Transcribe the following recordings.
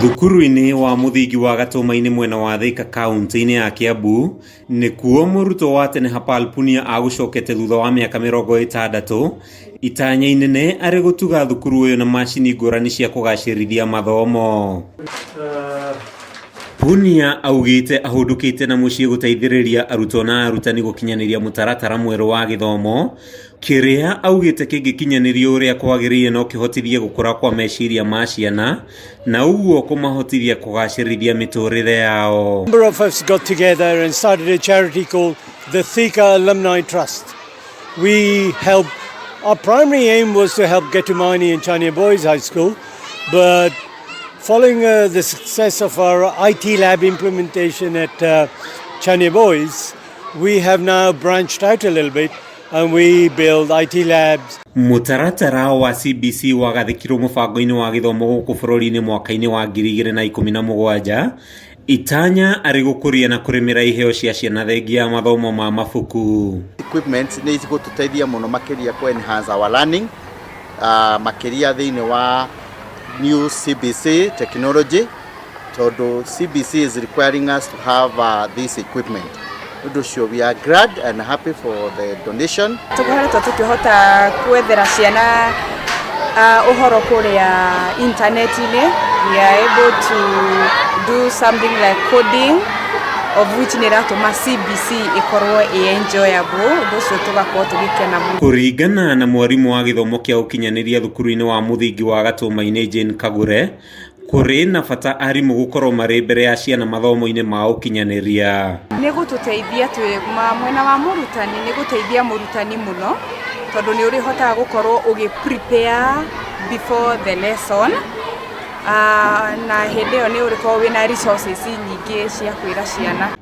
Thukuru-ini wa muthingi wa gatuma-ini mwena wa Thika kaunti-ini ya Kiambu ni kuo murutwo wa tene hapalpunia agucokete thutha wa miaka 60 itanya inene ari gutuga thukuru uyu na macini ngurani cia kugacirithia mathomo. Punia augite ahudukite na mucii guteithiriria arutwo na arutani gukinyaniria mutaratara mweru wa githomo kiria augite kingikinyaniria uria kwagiriire no kihotithie gukura kwa meciria ma ciana na uguo kumahotithia kugacirithia miturire yao. A number of us got together and started a charity called the Thika Alumni Trust. Our primary aim was to help Getumani and Chania Boys High School, but following the success of our IT lab implementation at Chania Boys, we have now branched out a little bit and we build IT labs. Mutaratara wa CBC wagathikirwo mubango-ini wa githomo guku bururi-ini mwaka-ini wa 2017 itanya ari gukuria na kurimira iheo cia ciana thengia mathomo ma mabuku. Equipment ni igututethia muno makiria ku enhance our learning makiria thiini wa new CBC technology. Todo CBC is requiring us to have this equipment. We are glad and happy for the donation. Tukoretwo tukihota kwethera ciana uhoro kuria internet-ini. We are able to do something like coding, of which niratuma CBC ikorwo enjoyable. Ndocio tugakorwo tugikena muno. Kuringana na mwarimu wa githomo kia ukinyaniria thukuru-ini wa muthingi wa gatuma-ini Jane Kagure, kuri na bata arimu gukorwo mari mbere ya ciana mathomo-ini ma ukinyaniria. Ni gututeithia mwena wa murutani, ni guteithia murutani muno tondu ni urihotaga gukorwo ugi prepare before the lesson. Na hindeo ni uriko wina resources nyingi cia kwira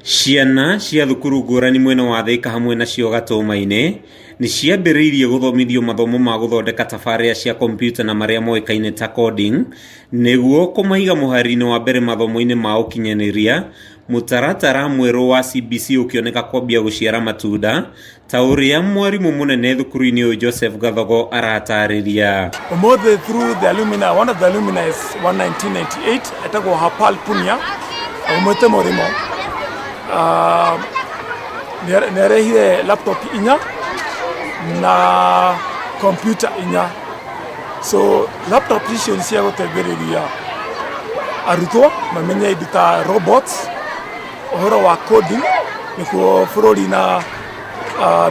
ciana cia thukuru ngurani mwena wa Thika hamwe na cio gatuma-ini ni ciambiriirie guthomithio mathomo ma guthondeka tafaria cia kompyuta na maria moikaine ta coding niguo kumaiga muhari-ini wa mbere mathomo-ini ma ukinyaniria. Mutaratara mweru wa CBC ukioneka kwambia guciara matunda ta uria mwarimu munene thukuru-ini uyu Joseph Gathogo aratariria. Umuthi through the alumni, one of the alumni is 1998 etagwo hapalpunia umwete murimo nerehire laptop inya na computer inya. So laptop icio cia guteithiriria arutwo mamenye iduta robots uhoro wa coding nikuo bururi na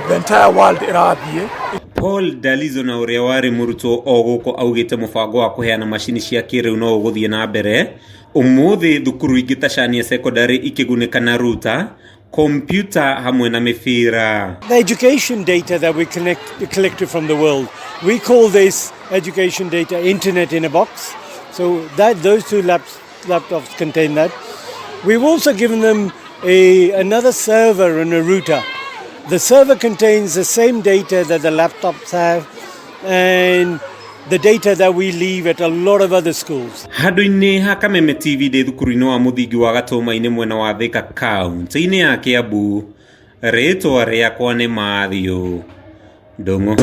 the entire world irathie. Paul Dalizo na uria wari murutwo oguko augite mubango wa kuheana macini cia kiiriu no uguthie na mbere. Umuthi thukuru ingi ta Chania secondary ikigunika na router, computer hamwe na mifira. The education data that we collected from the world, we call this education data internet in a box. So those two laptops contain that. We've also given them another server and a router. The server contains the same data that the laptops have and the data that we leave at a lot of other schools. Handu-ini ha Kameme TV de thukuru-ini wa muthingi wa gatuma-ini mwena wa Thika kaunti-ini ya Kiambu, ritwa riakwa ni Mathio Ndungu.